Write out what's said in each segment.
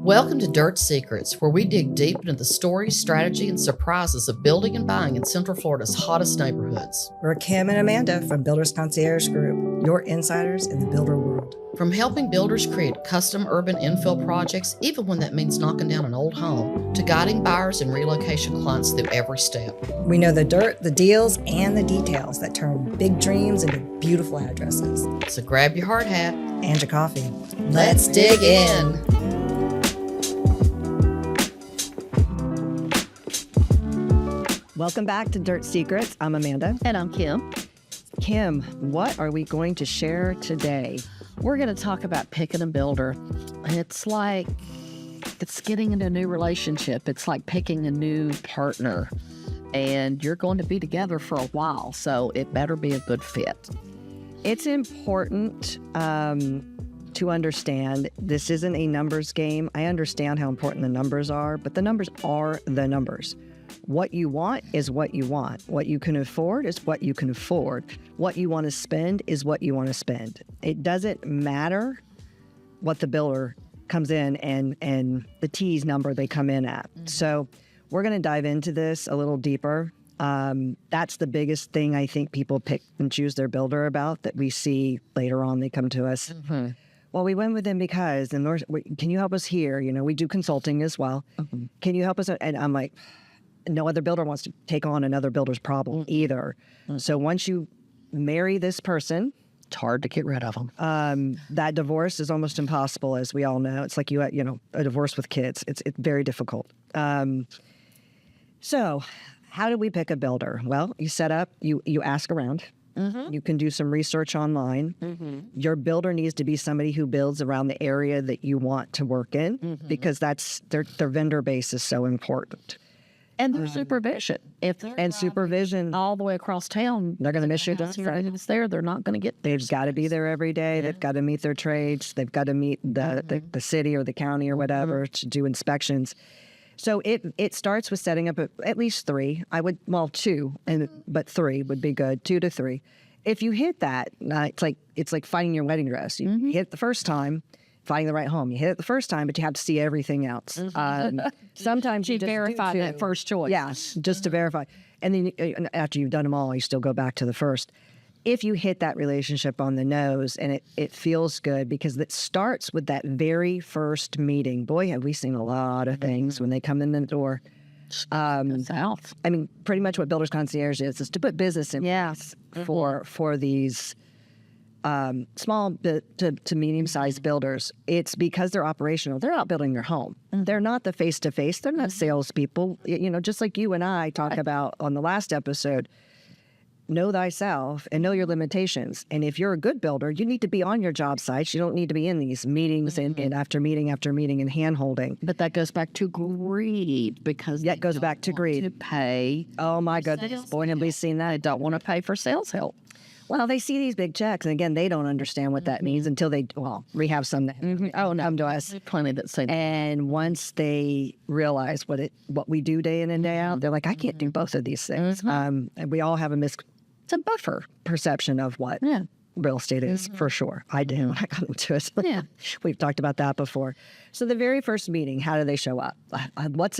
Welcome to Dirt Secrets, where we dig deep into the stories, strategy, and surprises of building and buying in Central Florida's hottest neighborhoods. We're Kim and Amanda from Builders Concierge Group, your insiders in the builder world. From helping builders create custom urban infill projects, even when that means knocking down an old home, to guiding buyers and relocation clients through every step. We know the dirt, the deals, and the details that turn big dreams into beautiful addresses. So grab your hard hat And your coffee. Let's dig in. Welcome back to Dirt Secrets. I'm Amanda. And I'm Kim. Kim, what are we going to share today? We're going to talk about picking a builder. It's like it's getting into a new relationship. It's like picking a new partner. And you're going to be together for a while, so it better be a good fit. It's important to understand this isn't a numbers game. I understand how important the numbers are, but the numbers are the numbers. What you want is what you want. What you can afford is what you can afford. What you want to spend is what you want to spend. It doesn't matter what the builder comes in and the tease number they come in at. Mm-hmm. So we're going to dive into this a little deeper. That's the biggest thing I think people pick and choose their builder about that we see later on. They come to us. Mm-hmm. Well, we went with them because, and can you help us here? You know, we do consulting as well. Mm-hmm. Can you help us? And I'm like, no other builder wants to take on another builder's problem either. Mm-hmm. So once you marry this person, it's hard to get rid of them. That divorce is almost impossible, as we all know. It's like a divorce with kids. It's very difficult. So how do we pick a builder? Well, you set up, you ask around. Mm-hmm. You can do some research online. Mm-hmm. Your builder needs to be somebody who builds around the area that you want to work in, mm-hmm. because that's their vendor base is so important. And their supervision. If they're supervision all the way across town, they're going to miss you. It's there. They're not going to get there. They've got to be there every day. Yeah. They've got to meet their trades. They've got to meet the city or the county or whatever, mm-hmm. to do inspections. So it starts with setting up at least three. Two, but three would be good. 2 to 3. If you hit that, it's like finding your wedding dress. You mm-hmm. hit it the first time. Finding the right home. You hit it the first time, but you have to see everything else. Sometimes you verify that first choice. Yes, just to verify. And then after you've done them all, you still go back to the first. If you hit that relationship on the nose and it feels good, because it starts with that very first meeting. Boy, have we seen a lot of things when they come in the door. South. I mean, pretty much what Builders Concierge is to put business in place for these small to medium-sized builders. It's because they're operational. They're out building their home. Mm-hmm. They're not the face-to-face. They're not salespeople. Just like you and I talk about on the last episode, know thyself and know your limitations. And if you're a good builder, you need to be on your job sites. You don't need to be in these meetings mm-hmm. and after meeting after meeting and hand-holding. But that goes back to greed, because that goes back to greed. To pay. Oh, my goodness. Boy, have we seen that. They don't want to pay for sales help. Well, they see these big checks, and again, they don't understand what that means until we have some that come to us. Plenty that say that. And once they realize what we do day in and day out, they're like, I can't do both of these things. Mm-hmm. And we all have it's a buffer perception of what real estate is, for sure. I do. I got into it. Yeah. We've talked about that before. So the very first meeting, how do they show up? What's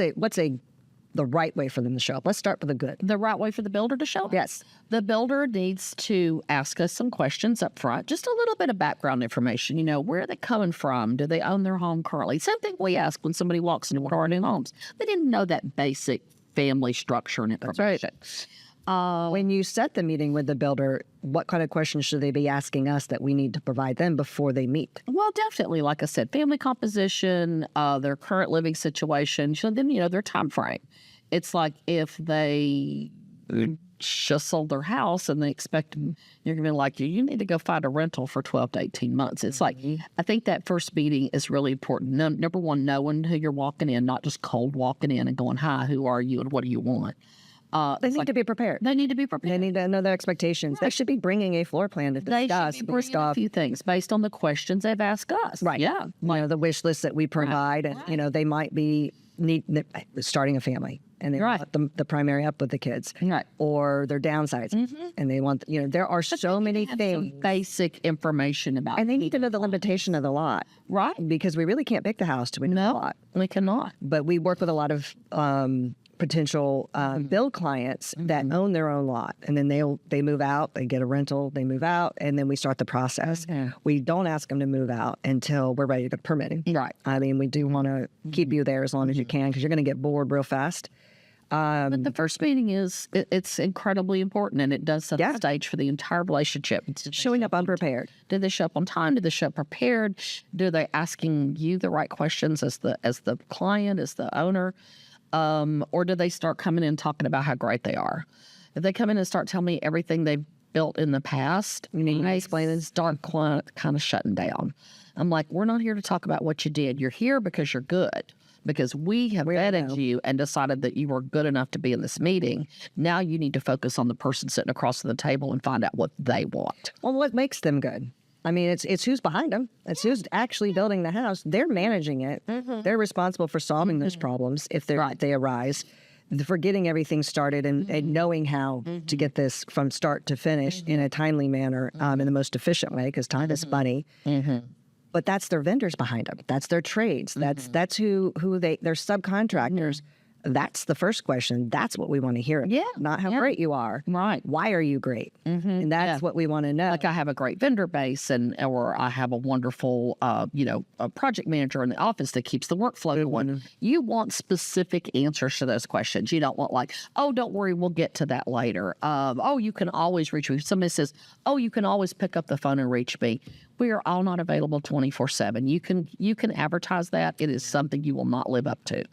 the right way for them to show up? Let's start with the good. The right way for the builder to show up? Yes. The builder needs to ask us some questions up front, just a little bit of background information. Where are they coming from? Do they own their home currently? Same thing we ask when somebody walks into one of our new homes. They didn't know that basic family structure and information. That's right. When you set the meeting with the builder, what kind of questions should they be asking us that we need to provide them before they meet? Well, definitely, like I said, family composition, their current living situation, so then, their time frame. It's like if they just sold their house and they expect you're going to be like, you need to go find a rental for 12 to 18 months. It's like, I think that first meeting is really important. Number one, knowing who you're walking in, not just cold walking in and going, hi, who are you and what do you want? They need to be prepared. They need to be prepared. They need to know their expectations. Right. They should be bringing a floor plan to discuss. They should be bringing a few things based on the questions they've asked us. Right. Yeah. The wish list that we provide. Right. And, they might be starting a family. and they Right. want the primary up with the kids, Right. or they're downsizing and they want, there are so many Have some things. basic information about And they need to know the limitation of the lot, right. because we really can't pick the house to win the No, lot. we cannot. But we work with a lot of potential build clients that own their own lot, and then they move out, they get a rental, they move out, and then we start the process. We don't ask them to move out until we're ready to permitting. Right. I mean, we do want to keep you there as long as you can, because you're going to get bored real fast. But the first meeting it's incredibly important, and it does set the stage for the entire relationship. Showing up unprepared. Did they show up on time? Did they show up prepared? Do they asking you the right questions as the client, as the owner? Or do they start coming in talking about how great they are? If they come in and start telling me everything they've built in the past, I explain and start kind of shutting down. I'm like, we're not here to talk about what you did. You're here because you're good. Because we have vetted you and decided that you were good enough to be in this meeting. Now you need to focus on the person sitting across from the table and find out what they want. Well, what makes them good? I mean, it's who's behind them. It's who's actually building the house. They're managing it. They're responsible for solving those problems if they arise, for getting everything started and knowing how to get this from start to finish in a timely manner, in the most efficient way, because time is money. But that's their vendors behind them. That's their trades. That's who they're subcontractors. That's the first question. That's what we want to hear. Yeah. Not how great you are. Right. Why are you great? And that's what we want to know. Like I have a great vendor base, or I have a wonderful, a project manager in the office that keeps the workflow going. You want specific answers to those questions. You don't want like, oh, don't worry, we'll get to that later. Oh, you can always reach me. Somebody says, oh, you can always pick up the phone and reach me. We are all not available 24/7. You can advertise that. It is something you will not live up to.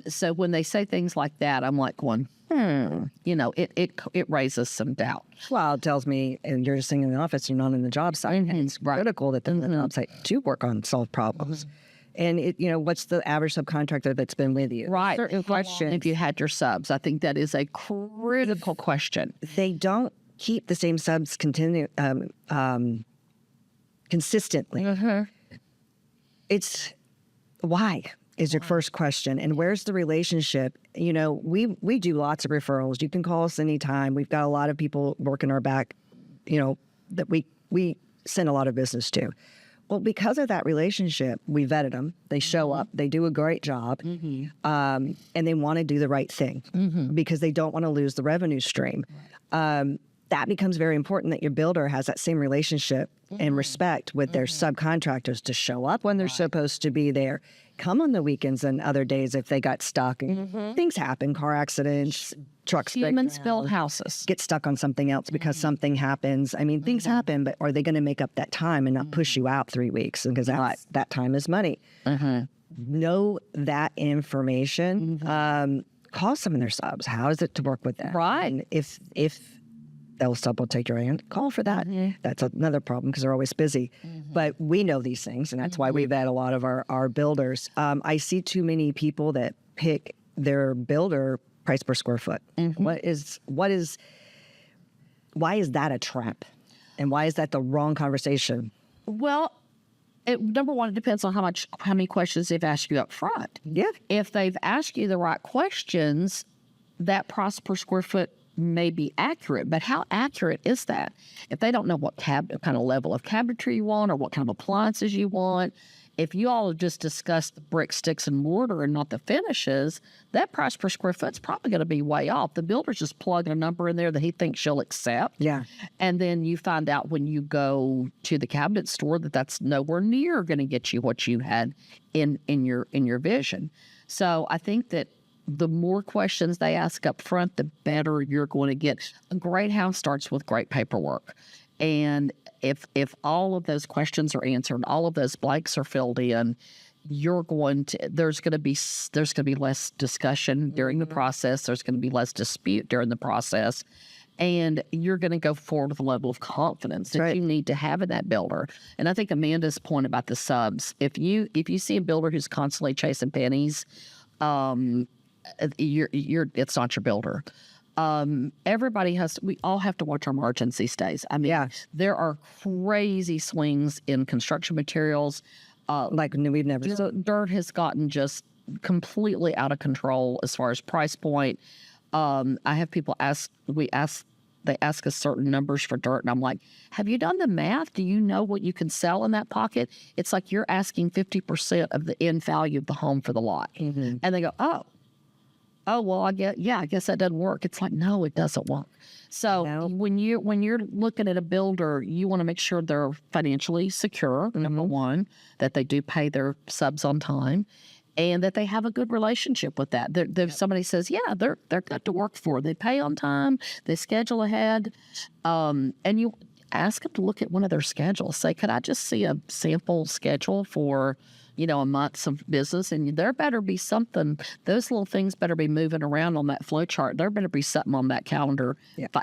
So when they say things like that, I'm like going, it raises some doubt. Well, it tells me, and you're just sitting in the office, you're not in the job site. And it's critical that they're in the job site to work on solve problems. And what's the average subcontractor that's been with you? Right. Certain questions. If you had your subs, I think that is a critical question. They don't keep the same subs consistently. It's why is your first question, and where's the relationship? We do lots of referrals. You can call us anytime. We've got a lot of people working our back, that we send a lot of business to. Well, because of that relationship, we vetted them. They show up. They do a great job, and they want to do the right thing because they don't want to lose the revenue stream. That becomes very important, that your builder has that same relationship and respect with their subcontractors to show up when they're supposed to be there, come on the weekends and other days if they got stuck. And things happen, car accidents, trucks break Humans down, build houses. get stuck on something else because something happens. I mean, things happen, but are they going to make up that time and not push you out 3 weeks? Because that time is money. Know that information. Call some of their subs. How is it to work with them? Right. And if they'll sub will take your hand, call for that. That's another problem because they're always busy. But we know these things, and that's why we vet a lot of our builders. I see too many people that pick their builder price per square foot. Why is that a trap? And why is that the wrong conversation? Well, number one, it depends on how many questions they've asked you up front. Yeah. If they've asked you the right questions, that price per square foot may be accurate, but how accurate is that? If they don't know what kind of level of cabinetry you want or what kind of appliances you want, if you all have just discussed the brick, sticks, and mortar and not the finishes, that price per square foot is probably going to be way off. The builder's just plugging a number in there that he thinks she'll accept. Yeah. And then you find out when you go to the cabinet store that that's nowhere near going to get you what you had in your vision. So I think that the more questions they ask up front, the better you're going to get. A great house starts with great paperwork. And if all of those questions are answered, all of those blanks are filled in, there's going to be less discussion during the process. There's going to be less dispute during the process. And you're going to go forward with a level of confidence that you need to have in that builder. And I think Amanda's point about the subs, if you see a builder who's constantly chasing pennies, it's not your builder. We all have to watch our margins these days. I mean, there are crazy swings in construction materials. Like we've never. So dirt has gotten just completely out of control as far as price point. I have people they ask us certain numbers for dirt, and I'm like, have you done the math? Do you know what you can sell in that pocket? It's like you're asking 50% of the end value of the home for the lot. And they go, oh, well, I guess that doesn't work. It's like, no, it doesn't work. So when you're looking at a builder, you want to make sure they're financially secure, number one, that they do pay their subs on time, and that they have a good relationship with that. Somebody says, yeah, they're good to work for. They pay on time. They schedule ahead. And you ask them to look at one of their schedules. Say, could I just see a sample schedule for, a month of business? And there better be something. Those little things better be moving around on that flow chart. There better be something on that calendar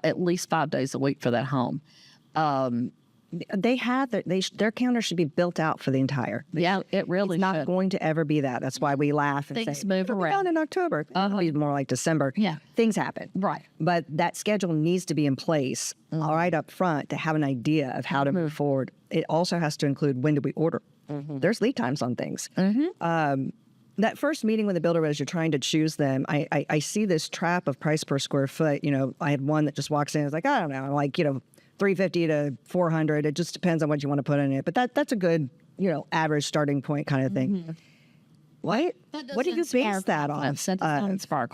at least 5 days a week for that home. Their calendar should be built out for the entire. Yeah, it really It's not going to ever be that. That's why we laugh and Things say, move it'll be around. done in October. It'll be more like December. Yeah. Things happen. Right. But that schedule needs to be in place right up front to have an idea of how to move forward. It also has to include, when do we order? There's lead times on things. That first meeting with the builder, as you're trying to choose them, I see this trap of price per square foot. I had one that just walks in and is like, I don't know, like, $350 to $400. It just depends on what you want to put in it. But that's a good, average starting point kind of thing. What do you base that on?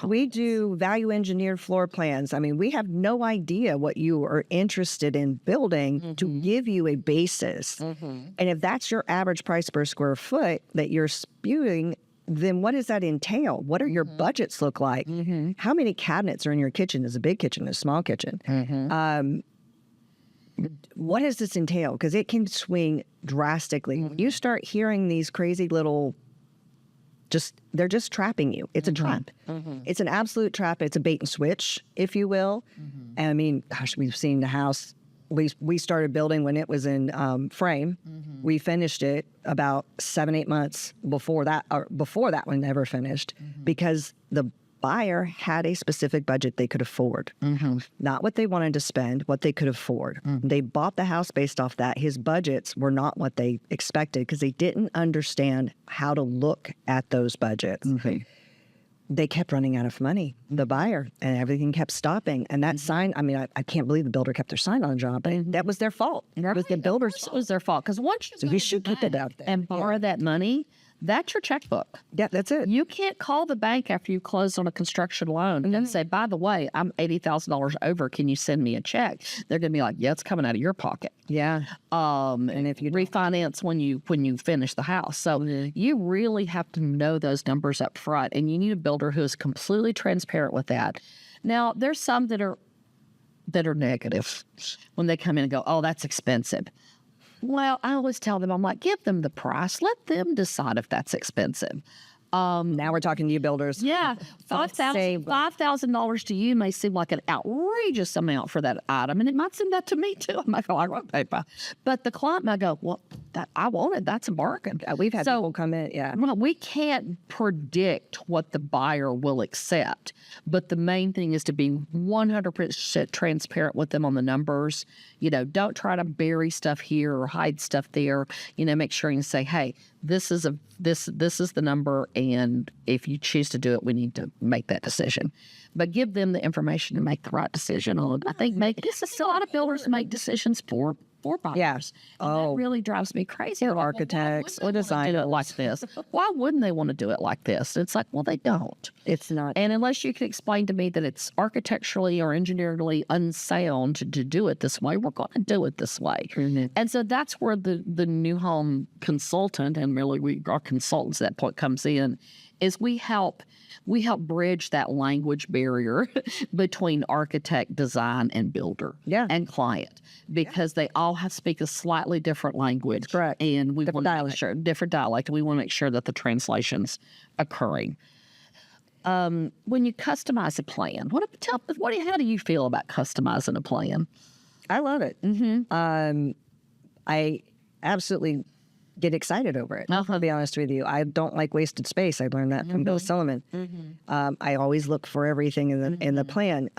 We do value engineered floor plans. I mean, we have no idea what you are interested in building to give you a basis. And if that's your average price per square foot that you're spewing, then what does that entail? What are your budgets look like? How many cabinets are in your kitchen? Is a big kitchen, a small kitchen? What does this entail? Because it can swing drastically. When you start hearing these crazy little, they're just trapping you. It's a trap. It's an absolute trap. It's a bait and switch, if you will. And I mean, gosh, we've seen the house. We started building when it was in frame. We finished it about 7-8 months before that one never finished, because the buyer had a specific budget they could afford. Not what they wanted to spend, what they could afford. They bought the house based off that. His budgets were not what they expected because they didn't understand how to look at those budgets. They kept running out of money, the buyer, and everything kept stopping. And that sign, I mean, I can't believe the builder kept their sign on the job, but that was their fault. It was the builder's fault. It was their fault. Because once you should keep it out there and borrow that money, that's your checkbook. Yeah, that's it. You can't call the bank after you close on a construction loan and say, by the way, I'm $80,000 over. Can you send me a check? They're going to be like, yeah, it's coming out of your pocket. Yeah. And if you refinance when you finish the house. So you really have to know those numbers up front, and you need a builder who is completely transparent with that. Now, there's some that are negative when they come in and go, oh, that's expensive. Well, I always tell them, I'm like, give them the price. Let them decide if that's expensive. Now we're talking to you builders. Yeah, $5,000 to you may seem like an outrageous amount for that item, and it might seem that to me too. I'm like, I won't pay for. But the client might go, well, that I wanted. That's a bargain. We've had people come in. Yeah, well, we can't predict what the buyer will accept, but the main thing is to be 100% transparent with them on the numbers. Don't try to bury stuff here or hide stuff there. Make sure you say, hey, this is the number, and if you choose to do it, we need to make that decision. But give them the information to make the right decision on it. I think a lot of builders make decisions for buyers. Yes. And that really drives me crazy. Or architects or designers. Do it like this. Why wouldn't they want to do it like this? It's like, well, they don't. It's not. And unless you can explain to me that it's architecturally or engineeringly unsound to do it this way, we're going to do it this way. And so that's where the new home consultant, and really our consultants at that point, comes in, is we help bridge that language barrier between architect, design, and builder and client, because they all speak a slightly different language. Correct. And we want to make sure, different dialect. We want to make sure that the translation's occurring. When you customize a plan, how do you feel about customizing a plan? I love it. I absolutely get excited over it. I'll be honest with you. I don't like wasted space. I learned that from Bill Sullivan. I always look for everything in the plan.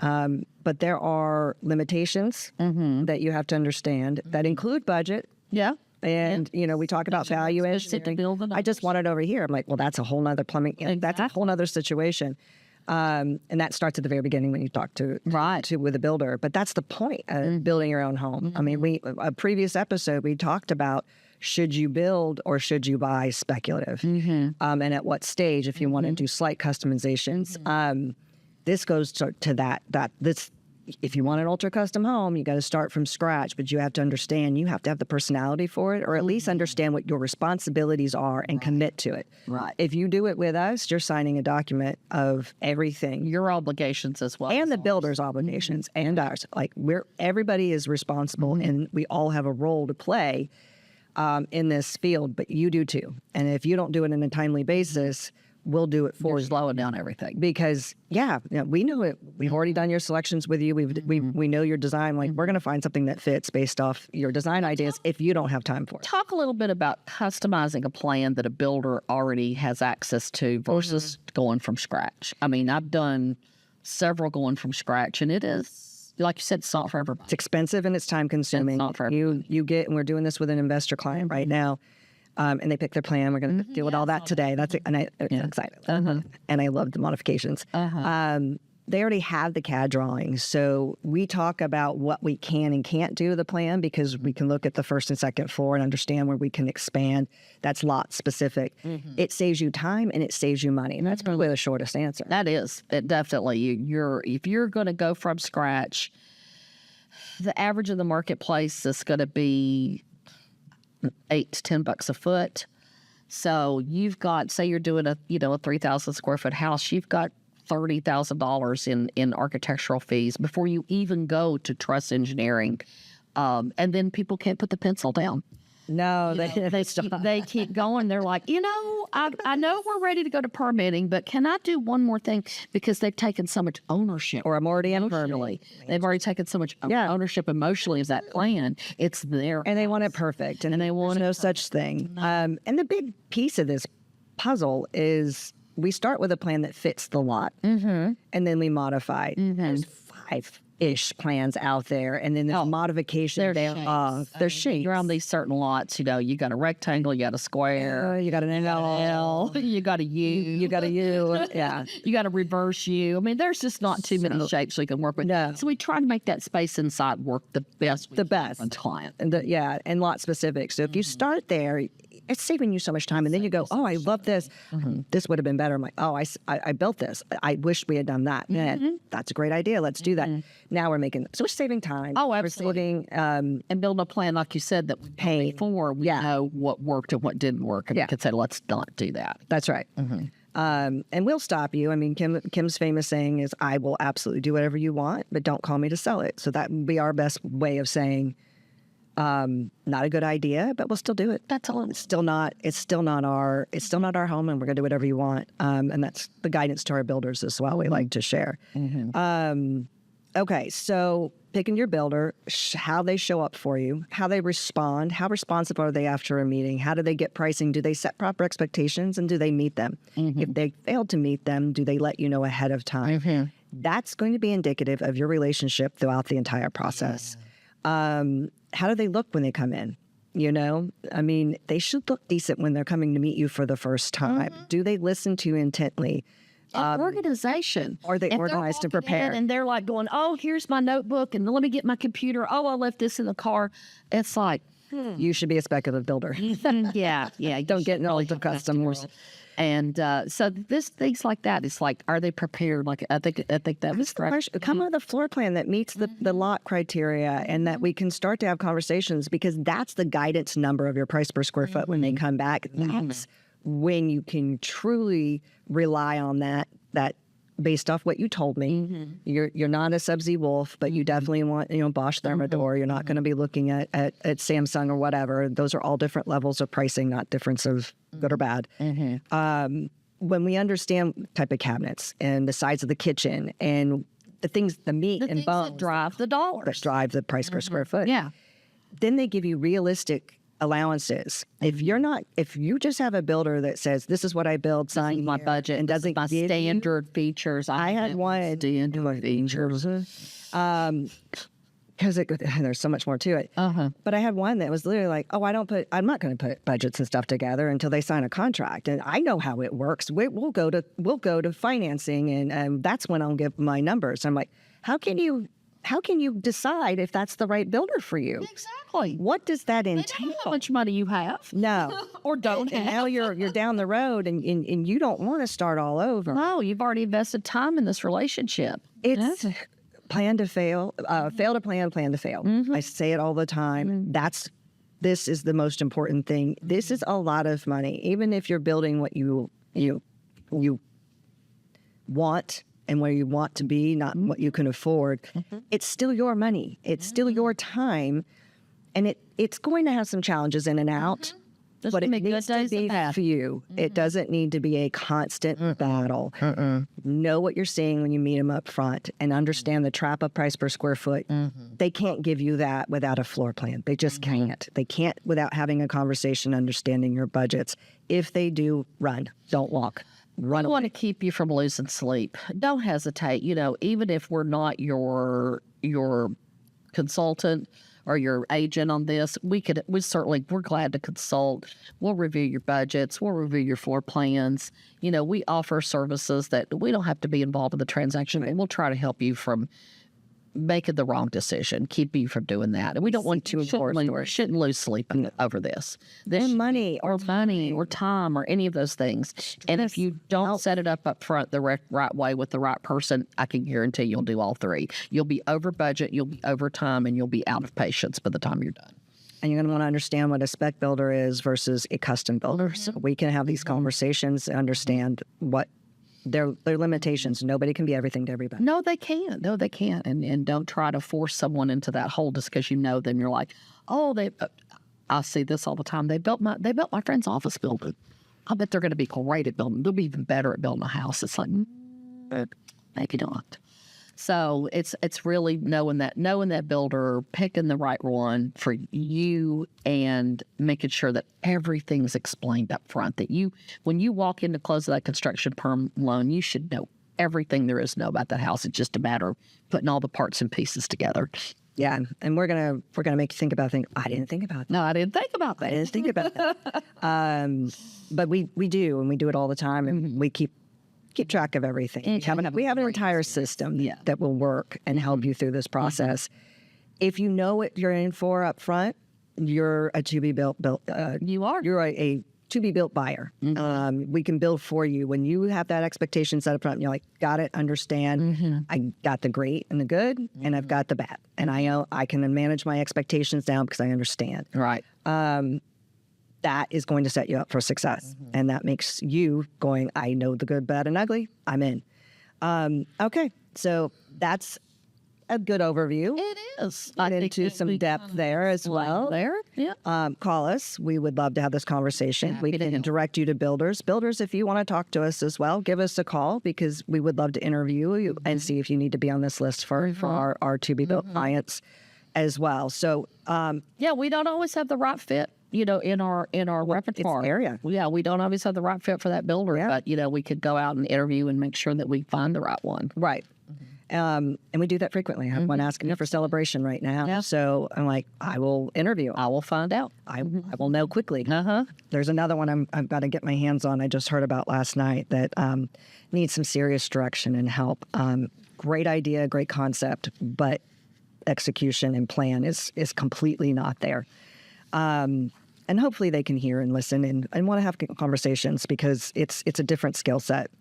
But there are limitations that you have to understand that include budget. Yeah. And, we talk about value engineering. I just want it over here. I'm like, well, that's a whole nother plumbing. That's a whole nother situation. And that starts at the very beginning when you talk with a builder. But that's the point of building your own home. I mean, a previous episode, we talked about should you build or should you buy speculative? And at what stage if you want to do slight customizations. This goes to that. If you want an ultra custom home, you got to start from scratch, but you have to understand you have to have the personality for it, or at least understand what your responsibilities are and commit to it. Right. If you do it with us, you're signing a document of everything. Your obligations as well. And the builder's obligations and ours. Like everybody is responsible and we all have a role to play in this field, but you do too. And if you don't do it on a timely basis, we'll do it for you. Slowing down everything. Because, we know it. We've already done your selections with you. We know your design. Like, we're going to find something that fits based off your design ideas if you don't have time for it. Talk a little bit about customizing a plan that a builder already has access to versus going from scratch. I mean, I've done several going from scratch, and it is, like you said, it's not for everybody. It's expensive and it's time consuming. It's not for everybody. You get, and we're doing this with an investor client right now. And they pick their plan. We're going to deal with all that today. That's and I'm excited. And I love the modifications. They already have the CAD drawings, so we talk about what we can and can't do to the plan because we can look at the first and second floor and understand where we can expand. That's lot specific. It saves you time and it saves you money, and that's probably the shortest answer. That is it. Definitely, if you're going to go from scratch, the average of the marketplace is going to be $8 to $10 a foot. So you've got, say you're doing a 3,000 square foot house, you've got $30,000 in architectural fees before you even go to truss engineering. And then people can't put the pencil down. No, they keep going. They're like, I know we're ready to go to permitting, but can I do one more thing? Because they've taken so much ownership. Or I'm already in emotionally. They've already taken so much ownership emotionally of that plan. It's there. And they want it perfect. And they want no such thing. And the big piece of this puzzle is we start with a plan that fits the lot. And then we modify. There's 5-ish plans out there, and then there's modification thereof. There's shapes. You're on these certain lots, you got a rectangle, you got a square, you got an L, you got a U, you got a U, you got a reverse U. I mean, there's just not too many shapes we can work with. No. So we try to make that space inside work the best. On client, and lot specific. So if you start there, it's saving you so much time. And then you go, oh, I love this. This would have been better. I'm like, oh, I built this. I wish we had done that. That's a great idea. Let's do that. Now we're we're saving time. Oh, absolutely. We're saving, and building a plan, like you said, that we paid before. We know what worked and what didn't work. And we could say, let's not do that. That's right. And we'll stop you. I mean, Kim's famous saying is, I will absolutely do whatever you want, but don't call me to sell it. So that would be our best way of saying, not a good idea, but we'll still do it. That's all. It's still not our home, and we're gonna do whatever you want. And that's the guidance to our builders as well. We like to share. Okay, so picking your builder, how they show up for you, how they respond, how responsive are they after a meeting, how do they get pricing, do they set proper expectations, and do they meet them? If they fail to meet them, do they let you know ahead of time? That's going to be indicative of your relationship throughout the entire process. How do they look when they come in? I mean, they should look decent when they're coming to meet you for the first time. Do they listen to you intently? Organization. Are they organized and prepared? And they're like going, oh, here's my notebook, and let me get my computer. Oh, I left this in the car. It's like, you should be a speculative builder. Don't get in all the customers. And so things like that, it's like, are they prepared? Like, I think that was correct. Come with a floor plan that meets the lot criteria, and that we can start to have conversations, because that's the guidance number of your price per square foot when they come back. That's when you can truly rely on that based off what you told me. You're not a Subsea Wolf, but you definitely want, Bosch Thermador. You're not going to be looking at Samsung or whatever. Those are all different levels of pricing, not difference of good or bad. When we understand type of cabinets and the size of the kitchen and the meat and bones that drive the dollars, that drive the price per square foot. Then they give you realistic allowances. If you just have a builder that says, this is what I build, sign my budget, and doesn't my give standard features. I had one standard features. because there's so much more to it. But I had one that was literally like, oh, I'm not going to put budgets and stuff together until they sign a contract. And I know how it works. We'll go to financing, and that's when I'll give my numbers. I'm like, how can you decide if that's the right builder for you? Exactly. What does that They entail? don't know how much money you have. No. Or don't And have. now you're down the road, and you don't want to start all over. No, you've already invested time in this relationship. It's plan to fail, fail to plan to fail. I say it all the time. This is the most important thing. This is a lot of money. Even if you're building what you want and where you want to be, not what you can afford, it's still your money. It's still your time. And it's going to have some challenges in and out. But it needs to be for you. It doesn't need to be a constant battle. Know what you're seeing when you meet them up front and understand the trap up price per square foot. They can't give you that without a floor plan. They just can't. They can't without having a conversation, understanding your budgets. If they do, run. Don't walk. Run I away. want to keep you from losing sleep. Don't hesitate. Even if we're not your consultant or your agent on this, we're glad to consult. We'll review your budgets. We'll review your floor plans. We offer services that we don't have to be involved in the transaction, and we'll try to help you from making the wrong decision, keep you from doing that. And we don't want to shouldn't lose sleep over this. Money or time or any of those things. And if you don't set it up front the right way with the right person, I can guarantee you'll do all three. You'll be over budget, you'll be over time, and you'll be out of patience by the time you're done. And you're going to want to understand what a spec builder is versus a custom builder. So we can have these conversations and understand what their limitations. Nobody can be everything to everybody. No, they can't. And don't try to force someone into that hole just because you know them. You're like, oh, I see this all the time. They built my friend's office building. I bet they're going to be great at building. They'll be even better at building a house. It's like, maybe not. So it's really knowing that builder, picking the right one for you, and making sure that everything's explained up front. That when you walk in to close that construction perm loan, you should know everything there is to know about that house. It's just a matter of putting all the parts and pieces together. Yeah, and we're gonna make you think about things. I didn't think about that. No, I didn't think about that. I didn't think about that. But we do, and we do it all the time, and we keep track of everything. We have an entire system that will work and help you through this process. If you know what you're in for up front, you're a to be built. You're a to be built buyer. We can build for you when you have that expectation set up front. And you're like, got it, understand. I got the great and the good, and I've got the bad, and I know I can manage my expectations down because I understand. Right. That is going to set you up for success. And that makes you going, I know the good, bad, and ugly. I'm in. Okay, so that's a good overview. It is. Get into some depth there as well. Call us. We would love to have this conversation. We can direct you to builders. Builders, if you want to talk to us as well, give us a call because we would love to interview you and see if you need to be on this list for our to-be-built clients as well. So, we don't always have the right fit. In our repertoire area. Yeah, we don't always have the right fit for that builder, but we could go out and interview and make sure that we find the right one. Right. And we do that frequently. I have one asking for celebration right now. Yeah. So I'm like, I will interview. I will find out. I will know quickly. There's another one I've got to get my hands on. I just heard about last night that needs some serious direction and help. Great idea, great concept, but execution and plan is completely not there. And hopefully they can hear and listen and want to have conversations because it's a different skill set.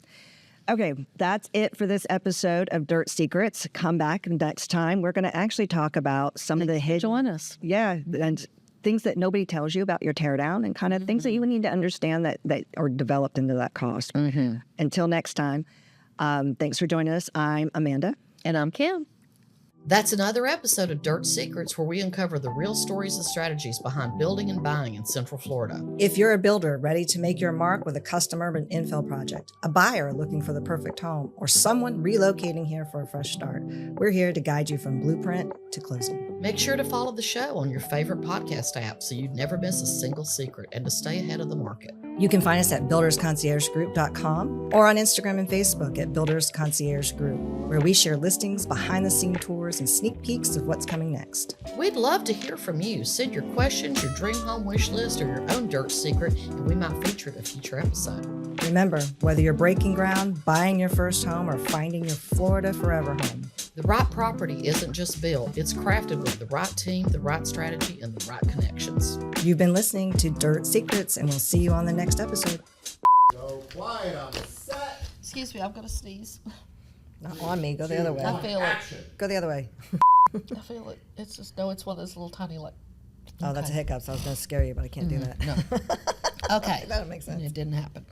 Okay, that's it for this episode of Dirt Secrets. Come back next time. We're going to actually talk about some of the hidden... Join us. Yeah, and things that nobody tells you about your teardown and kind of things that you need to understand that are developed into that cost. Until next time, thanks for joining us. I'm Amanda. And I'm Kim. That's another episode of Dirt Secrets, where we uncover the real stories and strategies behind building and buying in Central Florida. If you're a builder ready to make your mark with a custom urban infill project, a buyer looking for the perfect home, or someone relocating here for a fresh start, we're here to guide you from blueprint to closing. Make sure to follow the show on your favorite podcast app so you never miss a single secret and to stay ahead of the market. You can find us at buildersconciergegroup.com or on Instagram and Facebook at Builders Concierge Group, where we share listings, behind-the-scene tours, offers, and sneak peeks of what's coming next. We'd love to hear from you. Send your questions, your dream home wish list, or your own dirt secret, and we might feature it in a future episode. Remember, whether you're breaking ground, buying your first home, or finding your Florida forever home, The right property isn't just built, it's crafted with the right team, the right strategy, and the right connections. you've been listening to Dirt Secrets, and we'll see you on the next episode. Go quiet on the set. Excuse me, I've got to sneeze. Not on me. Go the other way. I feel it. Action. Go the other way. I feel it. It's just, no, it's one of those little tiny, like, Oh, that's a hiccup, so I was going to scare you, but I can't do that. no. Okay. That makes sense. It didn't happen.